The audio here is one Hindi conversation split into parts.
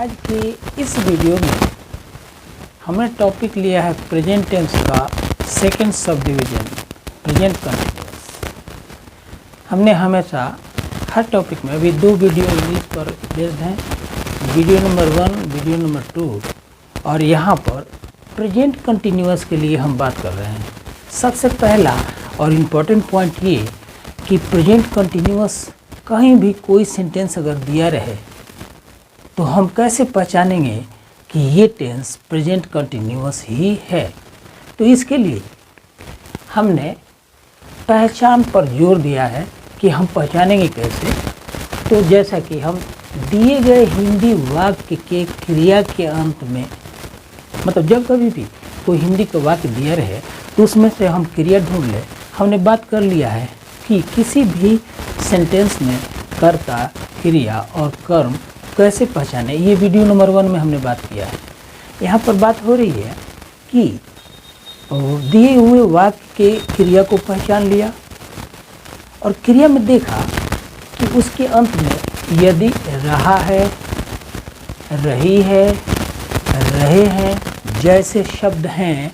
आज के इस वीडियो में हमने टॉपिक लिया है प्रेजेंट टेंस का second sub division present continuous. हमने हमेशा हर टॉपिक में अभी दो वीडियो इंग्लिश पर बेस्ड हैं, वीडियो नंबर 1 वीडियो नंबर 2, और यहाँ पर प्रेजेंट कंटिन्यूअस के लिए हम बात कर रहे हैं। सबसे पहला और इम्पोर्टेंट पॉइंट ये कि प्रेजेंट कंटिन्यूअस कहीं भी कोई सेंटेंस अगर दिया रहे तो हम कैसे पहचानेंगे कि ये टेंस प्रेजेंट कंटिन्यूअस ही है। तो इसके लिए हमने पहचान पर जोर दिया है कि हम पहचानेंगे कैसे। तो जैसा कि हम दिए गए हिंदी वाक्य के क्रिया के अंत में, मतलब जब कभी भी कोई हिंदी का वाक्य दिया रहे तो उसमें से हम क्रिया ढूंढ लें। हमने बात कर लिया है कि किसी भी सेंटेंस में कर्ता, क्रिया और कर्म कैसे पहचाने, ये वीडियो नंबर 1 में हमने बात किया है। यहाँ पर बात हो रही है कि दिए हुए वाक्य के क्रिया को पहचान लिया और क्रिया में देखा कि उसके अंत में यदि रहा है, रही है, रहे हैं जैसे शब्द हैं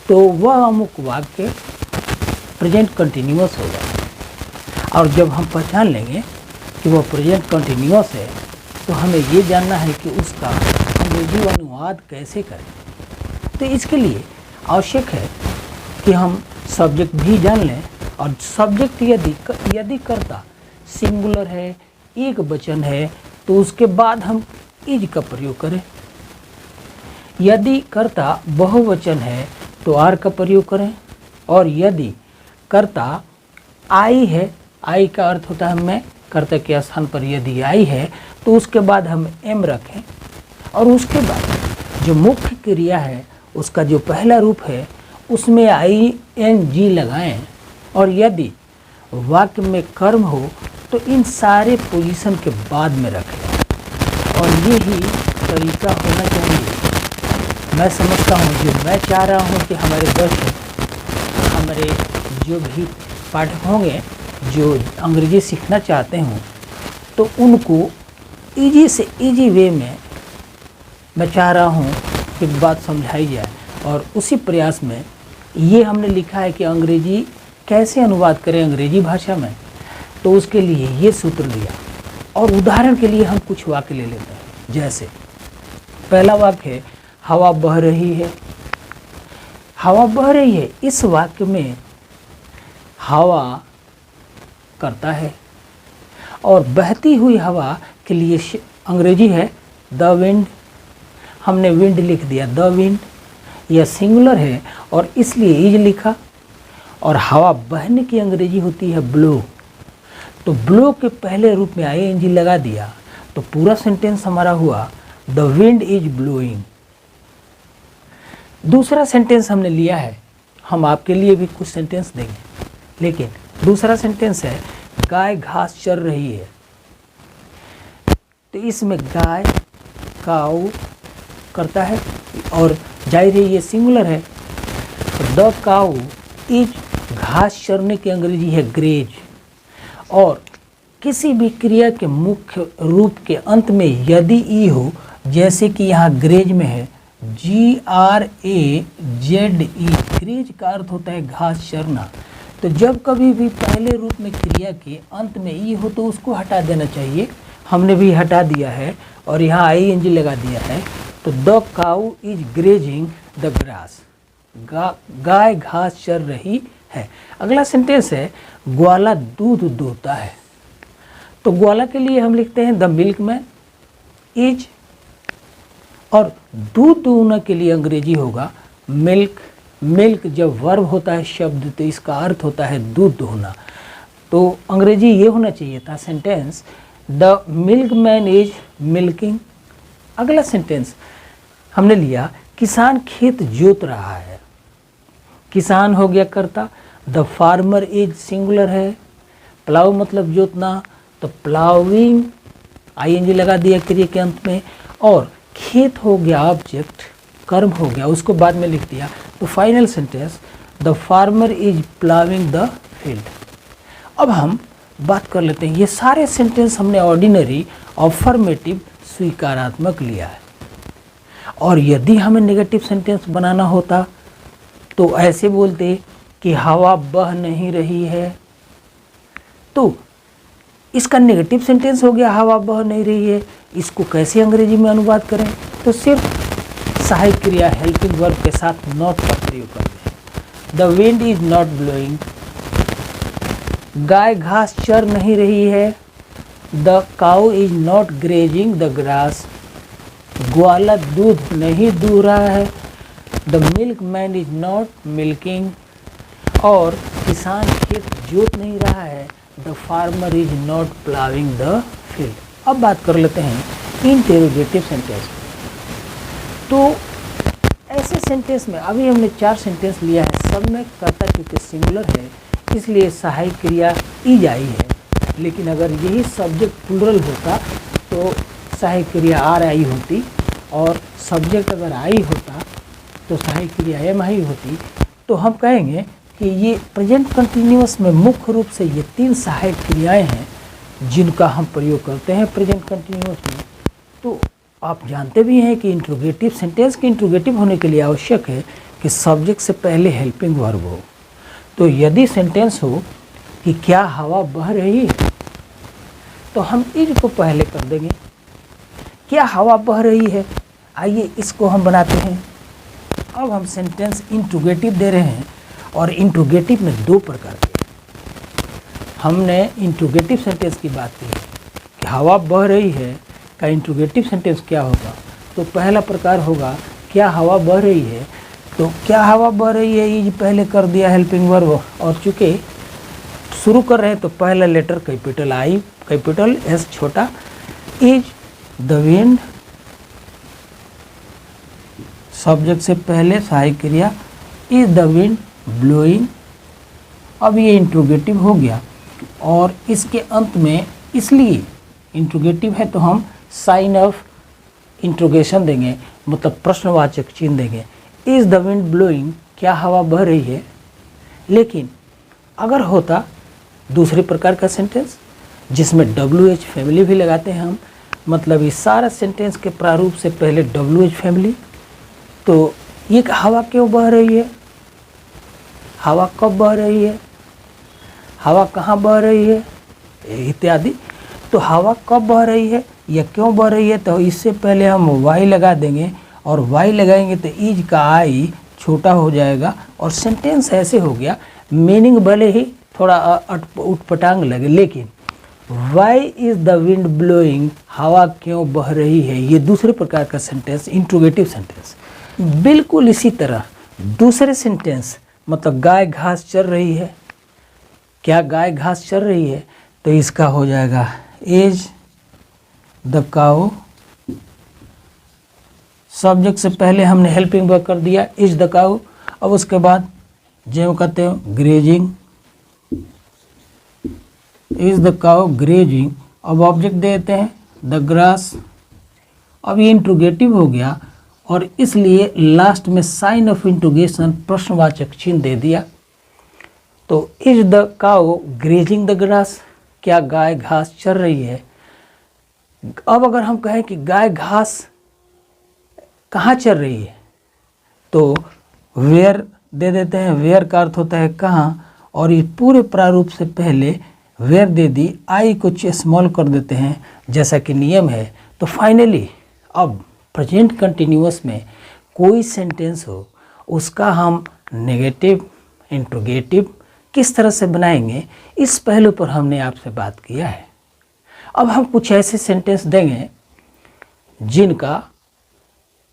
तो वह अमुक वाक्य प्रेजेंट कंटिन्यूअस होगा। और जब हम पहचान लेंगे कि वह प्रेजेंट कंटिन्यूअस है तो हमें ये जानना है कि उसका अंग्रेजी अनुवाद कैसे करें। तो इसके लिए आवश्यक है कि हम सब्जेक्ट भी जान लें, और सब्जेक्ट यदि कर्ता सिंगुलर है, एक वचन है, तो उसके बाद हम इज का प्रयोग करें। यदि कर्ता बहुवचन है तो आर का प्रयोग करें, और यदि कर्ता आई है, आई का अर्थ होता है मैं, कर्ता के स्थान पर यदि आई है तो उसके बाद हम एम रखें, और उसके बाद जो मुख्य क्रिया है उसका जो पहला रूप है उसमें ING लगाएं, और यदि वाक्य में कर्म हो तो इन सारे पोजीशन के बाद में रखें। और यही तरीका होना चाहिए। मैं समझता हूँ, जो मैं चाह रहा हूँ कि हमारे दर्शक, हमारे जो भी पाठक होंगे जो अंग्रेजी सीखना चाहते हों, तो उनको इजी से इजी वे में मैं चाह रहा हूँ कि बात समझाई जाए। और उसी प्रयास में ये हमने लिखा है कि अंग्रेजी कैसे अनुवाद करें अंग्रेजी भाषा में, तो उसके लिए ये सूत्र दिया। और उदाहरण के लिए हम कुछ वाक्य ले लेते हैं। जैसे पहला वाक्य है हवा बह रही है। हवा बह रही है, इस वाक्य में हवा करता है और बहती हुई हवा के लिए अंग्रेजी है द विंड। हमने विंड लिख दिया, द विंड। यह सिंगुलर है और इसलिए इज लिखा। और हवा बहने की अंग्रेजी होती है ब्लो, तो ब्लो के पहले रूप में ING लगा दिया, तो पूरा सेंटेंस हमारा हुआ द विंड इज ब्लोइंग। दूसरा सेंटेंस हमने लिया है, हम आपके लिए भी कुछ सेंटेंस देंगे, लेकिन दूसरा सेंटेंस है गाय घास चर रही है। तो इसमें गाय काऊ करता है और जाहिर है ये सिंगुलर है, तो द काऊ इज घास चरने की अंग्रेजी है ग्रेज। और किसी भी क्रिया के मुख्य रूप के अंत में यदि ई हो, जैसे कि यहाँ ग्रेज में है GRAZE, ग्रेज का अर्थ होता है घास चरना। तो जब कभी भी पहले रूप में क्रिया के अंत में ई हो तो उसको हटा देना चाहिए। हमने भी हटा दिया है और यहाँ ING लगा दिया है। तो the cow is grazing the grass, गाय घास चर रही है। अगला सेंटेंस है ग्वाला दूध दूहता है। तो ग्वाला के लिए हम लिखते हैं द मिल्क मैन इज, और दूध दूहना के लिए अंग्रेजी होगा मिल्क। मिल्क जब वर्ब होता है शब्द तो इसका अर्थ होता है दूध दूहना। तो अंग्रेजी ये होना चाहिए था sentence the milkman is milking. अगला सेंटेंस हमने लिया किसान खेत जोत रहा है। किसान हो गया कर्ता, द फार्मर इज सिंगुलर है। प्लाव मतलब जोतना, तो प्लाविंग ING लगा दिया क्रिया के अंत में, और खेत हो गया ऑब्जेक्ट, कर्म हो गया, उसको बाद में लिख दिया। तो final sentence the farmer is ploughing the field. अब हम बात कर लेते हैं, ये सारे सेंटेंस हमने ऑर्डिनरी, अफर्मेटिव, स्वीकारात्मक लिया है। और यदि हमें नेगेटिव सेंटेंस बनाना होता तो ऐसे बोलते कि हवा बह नहीं रही है, तो इसका नेगेटिव सेंटेंस हो गया हवा बह नहीं रही है। इसको कैसे अंग्रेजी में अनुवाद करें? तो सिर्फ सहायक क्रिया हेल्पिंग वर्ब के साथ नॉट का प्रयोग करते हैं। The wind is not blowing, गाय घास चर नहीं रही है। The cow is not grazing the grass, ग्वाला दूध नहीं दूह रहा है। The milkman is not milking, और किसान खेत जोत नहीं रहा है। The farmer is not ploughing the field. अब बात कर लेते हैं इंटेरोगेटिव सेंटेंस। तो ऐसे सेंटेंस में अभी हमने 4 सेंटेंस लिया है, सब में कर्ता चूंकि सिंगुलर है इसलिए सहायक क्रिया इज आई है। लेकिन अगर यही सब्जेक्ट प्लूरल होता तो सहायक क्रिया आर आई होती, और सब्जेक्ट अगर आई होता तो सहायक क्रिया एम आई होती। तो हम कहेंगे कि ये प्रेजेंट कंटिन्यूअस में मुख्य रूप से ये 3 सहायक क्रियाएं हैं जिनका हम प्रयोग करते हैं प्रेजेंट कंटिन्यूअस में। तो आप जानते भी हैं कि इंट्रोगेटिव सेंटेंस के इंट्रोगेटिव होने के लिए आवश्यक है कि सब्जेक्ट से पहले हेल्पिंग वर्ब हो। तो यदि सेंटेंस हो कि क्या हवा बह रही है, तो हम इज को पहले कर देंगे। क्या हवा बह रही है, आइए इसको हम बनाते हैं। अब हम सेंटेंस इंट्रोगेटिव दे रहे हैं, और इंट्रोगेटिव में 2 प्रकार के। हमने इंट्रोगेटिव सेंटेंस की बात की कि हवा बह रही है का इंट्रोगेटिव सेंटेंस क्या होगा। तो पहला प्रकार होगा क्या हवा बह रही है। तो क्या हवा बह रही है इज पहले कर दिया हेल्पिंग वर्ब, और चूँकि शुरू कर रहे हैं तो पहला letter capital I, capital S छोटा। इज द विंड, सब्जेक्ट से पहले सहायक क्रिया इज द विंड ब्लोइंग। अब ये इंट्रोगेटिव हो गया, और इसके अंत में इसलिए इंट्रोगेटिव है तो हम साइन ऑफ इंट्रोगेशन देंगे, मतलब प्रश्नवाचक चिन्ह देंगे। इज द विंड ब्लोइंग, क्या हवा बह रही है। लेकिन अगर होता दूसरे प्रकार का सेंटेंस जिसमें WH फैमिली भी लगाते हैं हम, मतलब इस सारा सेंटेंस के प्रारूप से पहले WH फैमिली, तो ये हवा क्यों बह रही है, हवा कब बह रही है, हवा कहाँ बह रही है इत्यादि। तो हवा कब बह रही है या क्यों बह रही है, तो इससे पहले हम वाई लगा देंगे, और वाई लगाएंगे तो इज का आई छोटा हो जाएगा, और सेंटेंस ऐसे हो गया। मीनिंग भले ही थोड़ा उटपटांग लगे, लेकिन why is the wind blowing, हवा क्यों बह रही है, ये दूसरे प्रकार का सेंटेंस इंट्रोगेटिव सेंटेंस। बिल्कुल इसी तरह दूसरे सेंटेंस, मतलब गाय घास चर रही है, क्या गाय घास चर रही है, तो इसका हो जाएगा इज द काउ, सब्जेक्ट से पहले हमने हेल्पिंग वर्ब कर दिया इज द काउ। अब उसके बाद जो कहते हो grazing, is the cow grazing. अब ऑब्जेक्ट देते हैं द ग्रास। अब ये इंट्रोगेटिव हो गया, और इसलिए लास्ट में साइन ऑफ इंट्रोगेशन प्रश्नवाचक चिन्ह दे दिया। तो is the cow grazing the grass, क्या गाय घास चर रही है। अब अगर हम कहें कि गाय घास कहाँ चर रही है, तो वेयर दे देते हैं। वेयर का अर्थ होता है कहाँ, और ये पूरे प्रारूप से पहले वेयर दे दी, आई को स्मॉल कर देते हैं जैसा कि नियम है। तो फाइनली अब प्रेजेंट कंटिन्यूअस में कोई सेंटेंस हो उसका हम नेगेटिव इंट्रोगेटिव किस तरह से बनाएंगे, इस पहलू पर हमने आपसे बात किया है। अब हम कुछ ऐसे सेंटेंस देंगे जिनका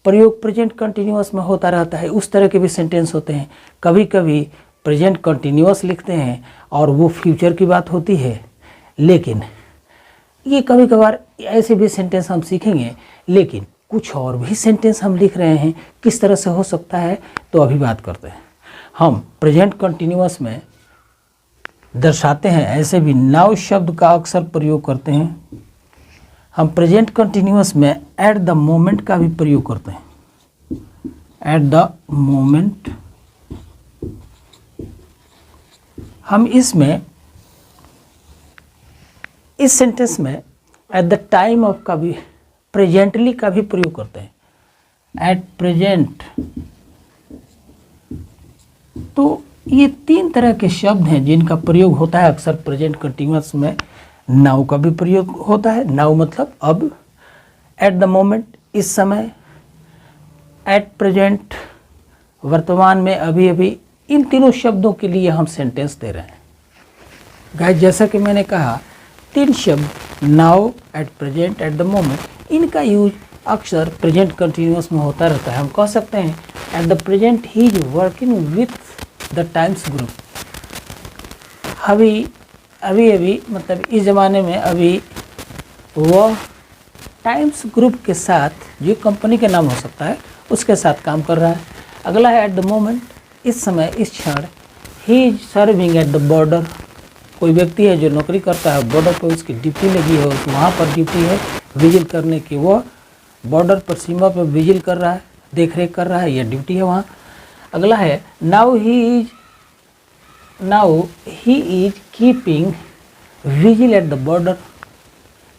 प्रयोग प्रेजेंट कंटिन्यूअस में होता रहता है। उस तरह के भी सेंटेंस होते हैं, कभी कभी प्रेजेंट कंटिन्यूअस लिखते हैं और वो फ्यूचर की बात होती है, लेकिन ये कभी कभार ऐसे भी सेंटेंस हम सीखेंगे। लेकिन कुछ और भी सेंटेंस हम लिख रहे हैं, किस तरह से हो सकता है, तो अभी बात करते हैं। हम प्रेजेंट कंटिन्यूअस में दर्शाते हैं, ऐसे भी नाउ शब्द का अक्सर प्रयोग करते हैं। हम प्रेजेंट कंटिन्यूअस में एट द मोमेंट का भी प्रयोग करते हैं। एट द मोमेंट, हम इसमें इस सेंटेंस में एट द टाइम ऑफ का भी प्रेजेंटली का भी प्रयोग करते हैं, एट प्रेजेंट। तो ये 3 तरह के शब्द हैं जिनका प्रयोग होता है अक्सर प्रेजेंट कंटिन्यूअस में। नाउ का भी प्रयोग होता है, नाउ मतलब अब, एट द मोमेंट इस समय, एट प्रेजेंट वर्तमान में, अभी अभी। इन तीनों शब्दों के लिए हम सेंटेंस दे रहे हैं। गाइस, जैसा कि मैंने कहा 3 शब्द now, at present, at the moment, इनका यूज अक्सर प्रेजेंट कंटिन्यूअस में होता रहता है। हम कह सकते हैं at the present he is working with the times group. अभी मतलब इस ज़माने में अभी वह टाइम्स ग्रुप के साथ, जो कंपनी का नाम हो सकता है, उसके साथ काम कर रहा है। अगला है एट द मोमेंट, इस समय, इस क्षण। He is serving at the border, कोई व्यक्ति है जो नौकरी करता है बॉर्डर पर, उसकी ड्यूटी लगी है, वहाँ पर ड्यूटी है विजिल करने की, वह बॉर्डर पर, सीमा पर विजिल कर रहा है, देख रेख कर रहा है, यह ड्यूटी है वहाँ। अगला है now he is keeping vigil at the border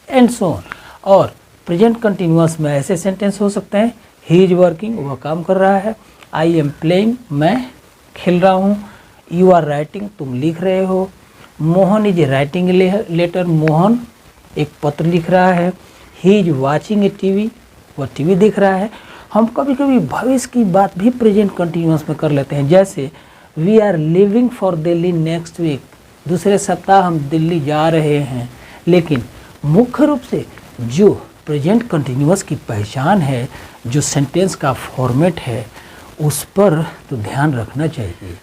and so on. और प्रेजेंट कंटिन्यूअस में ऐसे सेंटेंस हो सकते हैं, ही इज वर्किंग, वह काम कर रहा है, आई एम प्लेइंग, मैं खेल रहा हूँ, यू आर राइटिंग, तुम लिख रहे हो, Mohan is writing letter, Mohan एक पत्र लिख रहा है, he is watching a TV, वह टीवी देख रहा है। हम कभी कभी भविष्य की बात भी प्रेजेंट कंटिन्यूअस में कर लेते हैं, जैसे we are living for Delhi next week, दूसरे सप्ताह हम दिल्ली जा रहे हैं। लेकिन मुख्य रूप से जो प्रेजेंट कंटिन्यूअस की पहचान है, जो सेंटेंस का फॉर्मेट है, उस पर तो ध्यान रखना चाहिए।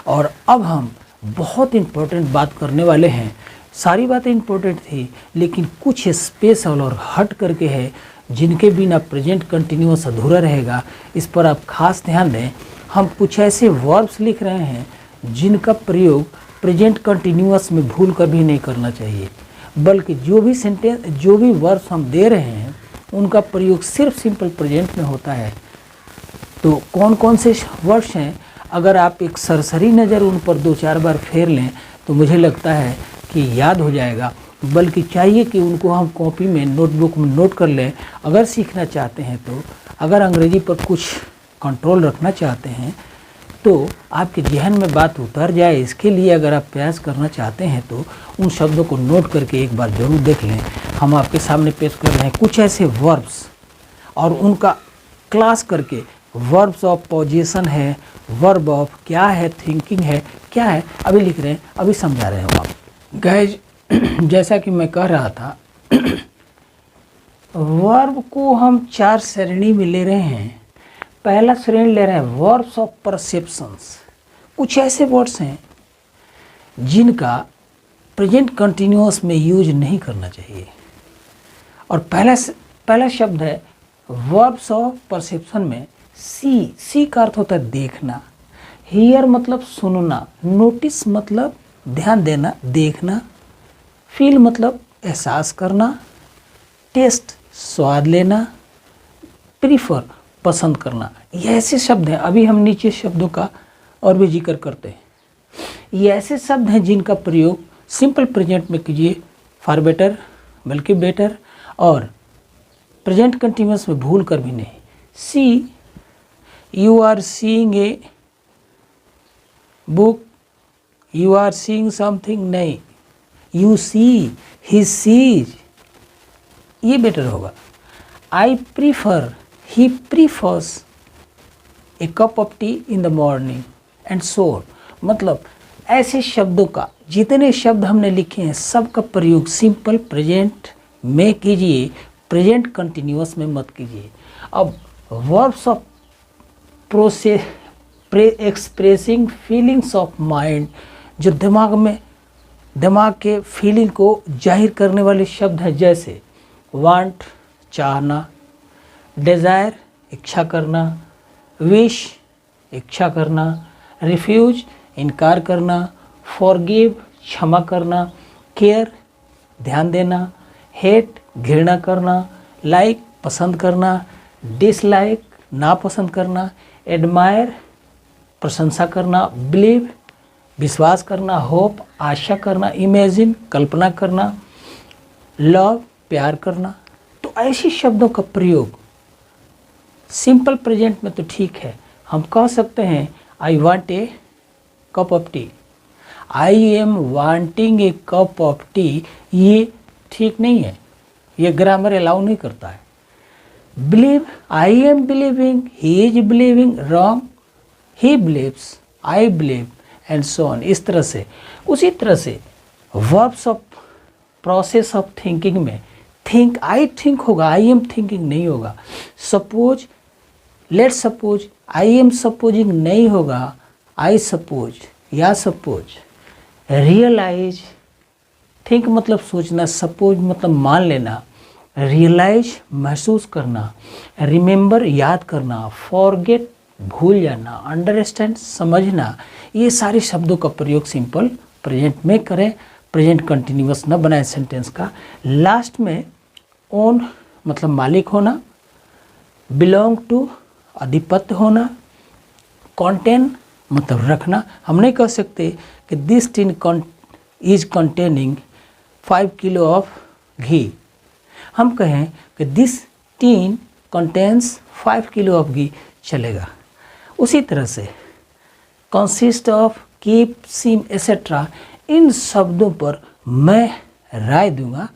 और अब हम बहुत इम्पोर्टेंट बात करने वाले हैं। सारी बातें इम्पोर्टेंट थी, लेकिन कुछ स्पेशल और हट करके है जिनके बिना प्रेजेंट कंटिन्यूअस अधूरा रहेगा। इस पर आप खास ध्यान दें। हम कुछ ऐसे वर्ब्स लिख रहे हैं जिनका प्रयोग प्रेजेंट कंटिन्यूअस में भूल कभी नहीं करना चाहिए, बल्कि जो भी वर्ब्स हम दे रहे हैं उनका प्रयोग सिर्फ सिंपल प्रेजेंट में होता है। तो कौन कौन से वर्ड्स हैं, अगर आप एक सरसरी नज़र उन पर 2-4 बार फेर लें तो मुझे लगता है कि याद हो जाएगा। बल्कि चाहिए कि उनको हम कॉपी में, नोटबुक में नोट कर लें। अगर सीखना चाहते हैं तो, अगर अंग्रेजी पर कुछ कंट्रोल रखना चाहते हैं तो आपके जहन में बात उतर जाए, इसके लिए अगर आप प्रयास करना चाहते हैं तो उन शब्दों को नोट करके एक बार ज़रूर देख लें। हम आपके सामने पेश कर रहे हैं कुछ ऐसे वर्ब्स और उनका क्लास करके। वर्ब्स ऑफ पोजीशन है, वर्ब ऑफ क्या है, थिंकिंग है, क्या है, अभी लिख रहे हैं, अभी समझा रहे हो आप। गाइज, जैसा कि मैं कह रहा था, वर्ब को हम 4 श्रेणी में ले रहे हैं। पहला श्रेणी ले रहे हैं वर्ब्स ऑफ परसेप्शंस। कुछ ऐसे वर्ड्स हैं जिनका प्रेजेंट कंटिन्यूअस में यूज नहीं करना चाहिए। और पहला शब्द है वर्ब्स ऑफ परसेप्शन में सी का अर्थ होता है देखना, हियर मतलब सुनना, नोटिस मतलब ध्यान देना, देखना, फील मतलब एहसास करना, टेस्ट स्वाद लेना, प्रीफर पसंद करना। ये ऐसे शब्द हैं, अभी हम नीचे शब्दों का और भी जिक्र करते हैं। ये ऐसे शब्द हैं जिनका प्रयोग सिंपल प्रेजेंट में कीजिए, फॉर बेटर बल्कि बेटर, और प्रेजेंट कंटिन्यूअस में भूल कर भी नहीं। See, you are seeing a book, you are seeing something, नहीं, यू सी, ही सीज, ये बेटर होगा। I prefer, he prefers a cup of tea in the morning and so on. मतलब ऐसे शब्दों का, जितने शब्द हमने लिखे हैं सबका प्रयोग सिंपल प्रेजेंट में कीजिए, प्रेजेंट कंटिन्यूअस में मत कीजिए। अब verbs of process, expressing feelings of mind, जो दिमाग के फीलिंग को जाहिर करने वाले शब्द हैं, जैसे वांट चाहना, डिज़ायर इच्छा करना, विश इच्छा करना, रिफ्यूज इनकार करना, फॉरगिव क्षमा करना, केयर ध्यान देना, हेट घृणा करना, लाइक पसंद करना, डिसलाइक नापसंद करना, एडमायर प्रशंसा करना, बिलीव विश्वास करना, होप आशा करना, इमेजिन कल्पना करना, लव प्यार करना। तो ऐसे शब्दों का प्रयोग सिंपल प्रेजेंट में तो ठीक है, हम कह सकते हैं I want a cup of T, I am wanting A cup of T, ये ठीक नहीं है, ये ग्रामर अलाउ नहीं करता है। Believe, I am believing, he is believing, wrong, he believes, I believe and so on. इस तरह से, उसी तरह से verbs of process of thinking में थिंक, आई थिंक होगा, आई एम थिंकिंग नहीं होगा। Suppose, let suppose, I am supposing नहीं होगा, आई सपोज या सपोज। रियलाइज, थिंक मतलब सोचना, सपोज मतलब मान लेना, रियलाइज महसूस करना, रिमेंबर याद करना, फॉरगेट भूल जाना, अंडरस्टैंड समझना, ये सारे शब्दों का प्रयोग सिंपल प्रेजेंट में करें। प्रेजेंट कंटिन्यूअस न बनाए सेंटेंस का। लास्ट में ओन मतलब मालिक होना, बिलोंग टू अधिपत्य होना, कंटेन मतलब रखना। हम नहीं कह सकते कि this tin is containing 5 kilo of ghee, हम कहें कि this tin contains 5 kilo of ghee, चलेगा। उसी तरह से consist of, keep, seem et cetera, इन शब्दों पर मैं राय दूंगा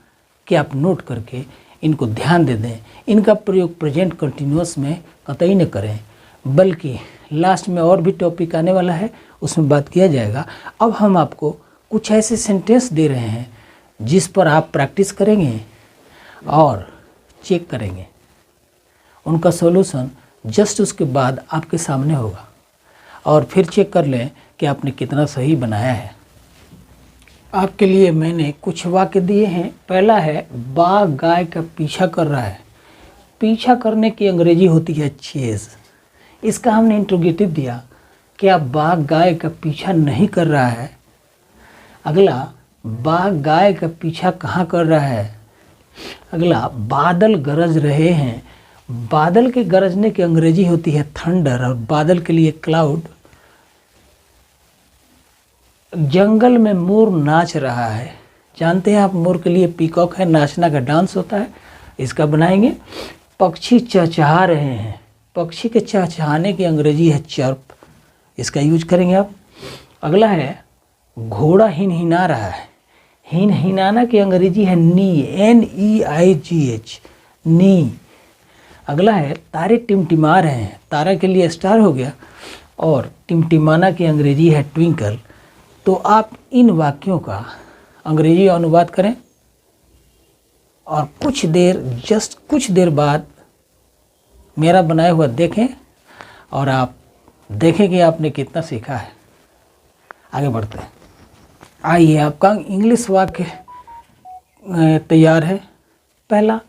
कि आप नोट करके इनको ध्यान दे दें। इनका प्रयोग प्रेजेंट कंटिन्यूअस में कतई न करें, बल्कि लास्ट में और भी टॉपिक आने वाला है, उसमें बात किया जाएगा। अब हम आपको कुछ ऐसे सेंटेंस दे रहे हैं जिस पर आप प्रैक्टिस करेंगे और चेक करेंगे। उनका सॉल्यूशन जस्ट उसके बाद आपके सामने होगा, और फिर चेक कर लें कि आपने कितना सही बनाया है। आपके लिए मैंने कुछ वाक्य दिए हैं। पहला है, बाघ गाय का पीछा कर रहा है। पीछा करने की अंग्रेजी होती है चेज। इसका हमने इंट्रोगेटिव दिया, क्या बाघ गाय का पीछा नहीं कर रहा है। अगला, बाघ गाय का पीछा कहाँ कर रहा है। अगला, बादल गरज रहे हैं। बादल के गरजने की अंग्रेजी होती है थंडर, और बादल के लिए क्लाउड। जंगल में मोर नाच रहा है। जानते हैं आप, मोर के लिए पीकॉक है, नाचना का डांस होता है, इसका बनाएंगे। पक्षी चहचहा रहे हैं। पक्षी के चहचहाने की अंग्रेजी है चर्प, इसका यूज करेंगे आप। अगला है, घोड़ा हिनहिना रहा है। हिनहिनाना की अंग्रेजी है नी, NEIGH, नी। अगला है, तारे टिमटिमा रहे हैं। तारा के लिए स्टार हो गया, और टिमटिमाना की अंग्रेजी है ट्विंकल। तो आप इन वाक्यों का अंग्रेजी अनुवाद करें, और कुछ देर बाद मेरा बनाया हुआ देखें, और आप देखें कि आपने कितना सीखा है। आगे बढ़ते हैं। आइए, आपका इंग्लिश वाक्य तैयार है। पहला,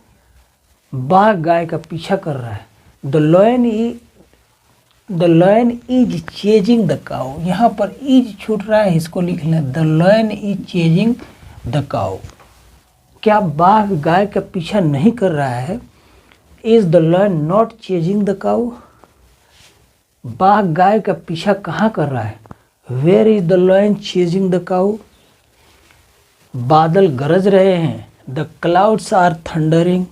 बाघ गाय का पीछा कर रहा है। The lion is chasing the cow. यहाँ पर इज छूट रहा है, इसको लिख लें, the lion is chasing the cow. क्या बाघ गाय का पीछा नहीं कर रहा है। Is the lion not chasing the cow. बाघ गाय का पीछा कहाँ कर रहा है। Where is the lion chasing the cow. बादल गरज रहे हैं। The clouds are thundering.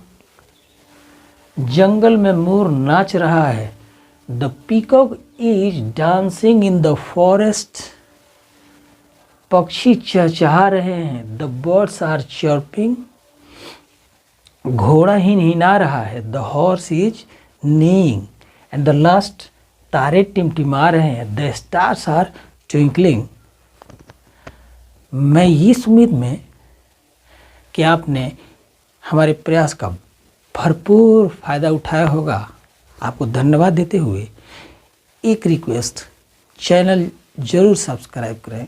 जंगल में मोर नाच रहा है। The peacock is dancing in the forest. पक्षी चहचहा रहे हैं। The birds are chirping. घोड़ा हिनहिना रहा है। The horse is neighing. And the last, तारे टिमटिमा रहे हैं। The stars are twinkling. मैं इस उम्मीद में कि आपने हमारे प्रयास का भरपूर फायदा उठाया होगा, आपको धन्यवाद देते हुए एक रिक्वेस्ट, चैनल जरूर सब्सक्राइब करें,